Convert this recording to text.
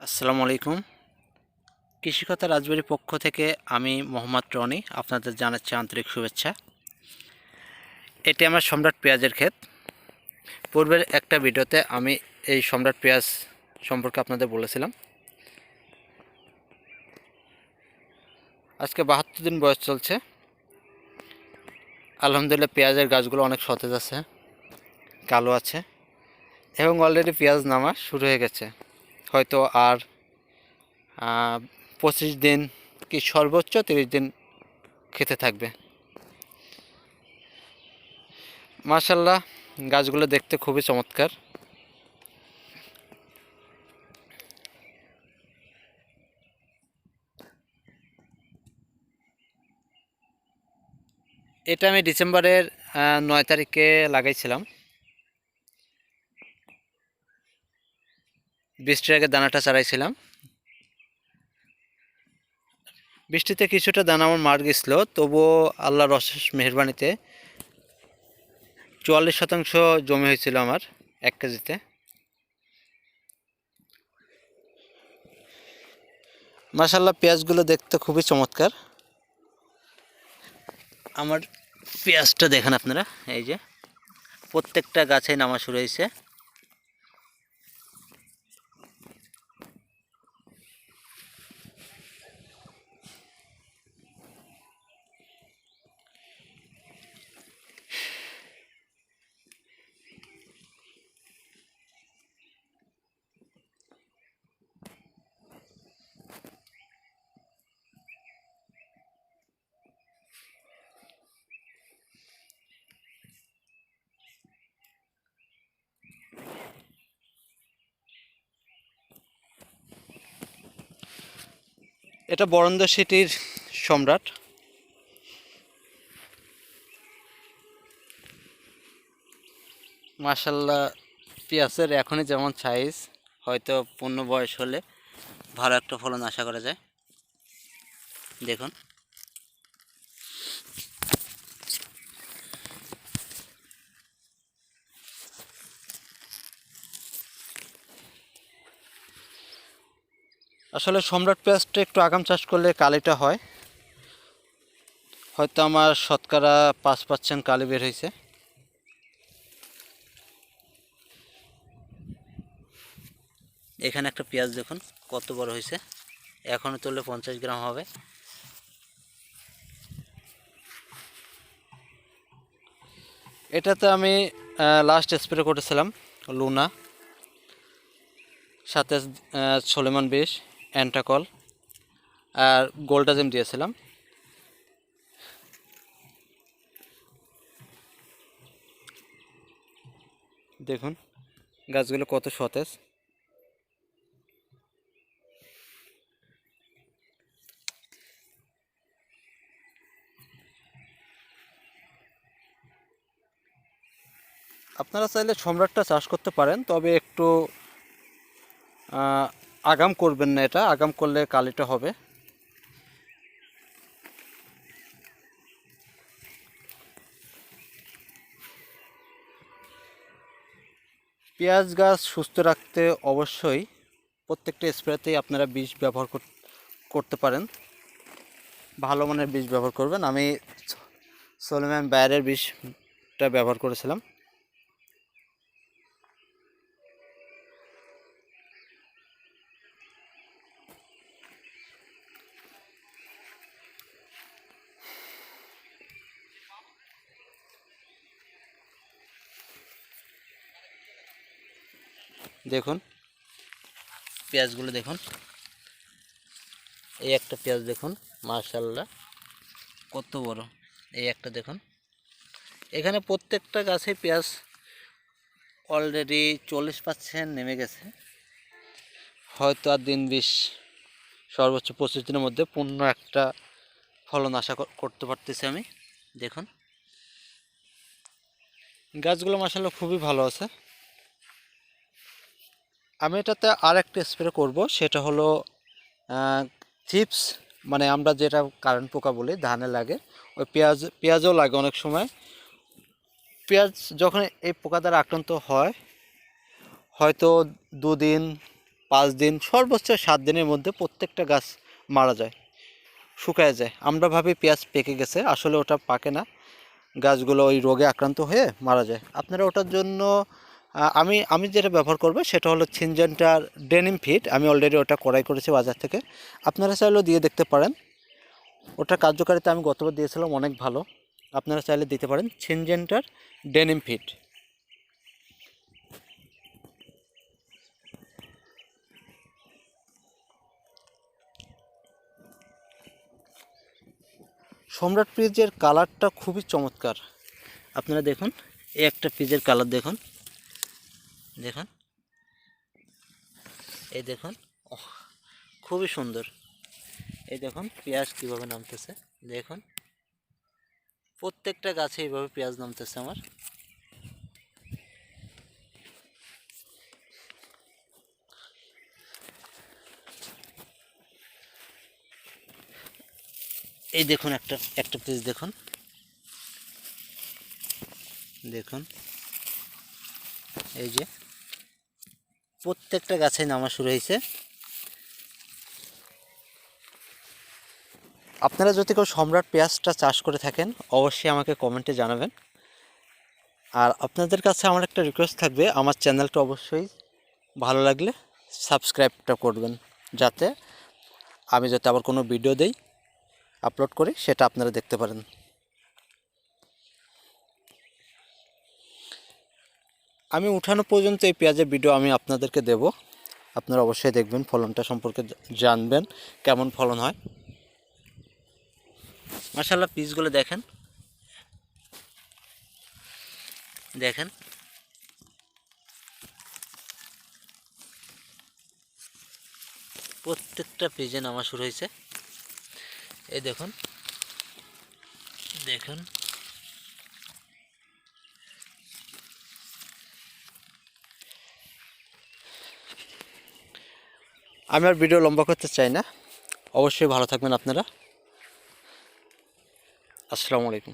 আসসালামু আলাইকুম। কৃষিকথা রাজবাড়ির পক্ষ থেকে আমি মোহাম্মদ রনি আপনাদের জানাচ্ছি আন্তরিক শুভেচ্ছা। এটি আমার সম্রাট পেঁয়াজের ক্ষেত। পূর্বের একটা ভিডিওতে আমি এই সম্রাট পেঁয়াজ সম্পর্কে আপনাদের বলেছিলাম। আজকে 72 দিন বয়স চলছে। আলহামদুলিল্লাহ পেঁয়াজের গাছগুলো অনেক সতেজ আছে, কালো আছে এবং অলরেডি পেঁয়াজ নামা শুরু হয়ে গেছে। হয়তো আর 25 দিন কি সর্বোচ্চ 30 দিন খেতে থাকবে। মাশাআল্লাহ, গাছগুলো দেখতে খুবই চমৎকার। এটা আমি ডিসেম্বরের 9 তারিখে লাগাইছিলাম। বৃষ্টির আগে দানাটা চারাইছিলাম। বৃষ্টিতে কিছুটা দানা আমার মার গেছিলো, তবুও আল্লাহর অশেষ মেহেরবানিতে 44% জমি হয়েছিল আমার 1 কেজিতে। মাশাআল্লাহ, পেঁয়াজগুলো দেখতে খুবই চমৎকার। আমার পেঁয়াজটা দেখেন আপনারা, এই যে প্রত্যেকটা গাছে নামা শুরু হয়েছে। এটা বরন্দ সিটির সম্রাট। মাশাআল্লাহ, পেঁয়াজের এখনই যেমন সাইজ, হয়তো পূর্ণ বয়স হলে ভালো একটা ফলন আশা করা যায়। দেখুন, আসলে সম্রাট পেঁয়াজটা একটু আগাম চাষ করলে কালিটা হয়। হয়তো আমার শতকরা 5% কালি বের হয়েছে। এখানে একটা পেঁয়াজ দেখুন কত বড় হয়েছে, এখনও তুললে 50 গ্রাম হবে। এটাতে আমি লাস্ট স্প্রে করেছিলাম লুনা, সাথে সোলেমান বিষ, অ্যান্টাকল আর গোল্ডাজিম দিয়েছিলাম। দেখুন গাছগুলো কত সতেজ। আপনারা চাইলে সম্রাটটা চাষ করতে পারেন, তবে একটু আগাম করবেন না, এটা আগাম করলে কালিটা হবে। পেঁয়াজ গাছ সুস্থ রাখতে অবশ্যই প্রত্যেকটা স্প্রেতেই আপনারা বিষ ব্যবহার করতে পারেন। ভালো মানের বীজ ব্যবহার করবেন। আমি সোলেমান বায়ারের বিষটা ব্যবহার করেছিলাম। দেখুন পেঁয়াজগুলো দেখুন, এই একটা পেঁয়াজ দেখুন, মাশাআল্লাহ কত বড়। এই একটা দেখুন, এখানে প্রত্যেকটা গাছে পেঁয়াজ অলরেডি 40% নেমে গেছে। হয়তো আর দিন 20 সর্বোচ্চ 25 দিনের মধ্যে পূর্ণ একটা ফলন আশা করতে পারতেছি আমি। দেখুন গাছগুলো মাশাআল্লাহ খুবই ভালো আছে। আমি এটাতে আর একটা স্প্রে করব, সেটা হলো চিপস, মানে আমরা যেটা কারেন্ট পোকা বলি ধানে লাগে, ওই পেঁয়াজও লাগে অনেক সময়। পেঁয়াজ যখন এই পোকা দ্বারা আক্রান্ত হয়, হয়তো 2 দিন 5 দিন সর্বোচ্চ 7 দিনের মধ্যে প্রত্যেকটা গাছ মারা যায়, শুকায় যায়। আমরা ভাবি পেঁয়াজ পেকে গেছে, আসলে ওটা পাকে না, গাছগুলো ওই রোগে আক্রান্ত হয়ে মারা যায়। আপনারা ওটার জন্য আমি যেটা ব্যবহার করব সেটা হলো সিনজেন্টার ডেনিম ফিট। আমি অলরেডি ওটা ক্রয় করেছি বাজার থেকে, আপনারা চাইলেও দিয়ে দেখতে পারেন। ওটার কার্যকারিতা আমি গতবার দিয়েছিলাম, অনেক ভালো, আপনারা চাইলে দিতে পারেন সিনজেন্টার ডেনিম ফিট। সম্রাট পিজের কালারটা খুবই চমৎকার, আপনারা দেখুন, এই একটা পিজের কালার দেখুন, দেখুন, এই দেখুন, খুবই সুন্দর। এই দেখুন পেঁয়াজ কীভাবে নামতেছে, দেখুন প্রত্যেকটা গাছে এইভাবে পেঁয়াজ নামতেছে আমার। এই দেখুন একটা একটা পিস দেখুন, দেখুন এই যে প্রত্যেকটা গাছে নামা শুরু হয়েছে। আপনারা যদি কেউ সম্রাট পেঁয়াজটা চাষ করে থাকেন অবশ্যই আমাকে কমেন্টে জানাবেন। আর আপনাদের কাছে আমার একটা রিকোয়েস্ট থাকবে, আমার চ্যানেলটা অবশ্যই ভালো লাগলে সাবস্ক্রাইবটা করবেন, যাতে আমি যাতে আবার কোনো ভিডিও দেই, আপলোড করি, সেটা আপনারা দেখতে পারেন। আমি উঠানো পর্যন্ত এই পেঁয়াজের ভিডিও আমি আপনাদেরকে দেব, আপনারা অবশ্যই দেখবেন, ফলনটা সম্পর্কে জানবেন কেমন ফলন হয়। মাশাআল্লাহ পিসগুলো দেখেন, দেখেন প্রত্যেকটা পেজে নামা শুরু হয়েছে। এই দেখুন, দেখুন আমি আর ভিডিও লম্বা করতে চাই না, অবশ্যই ভালো থাকবেন আপনারা। আসসালামু আলাইকুম।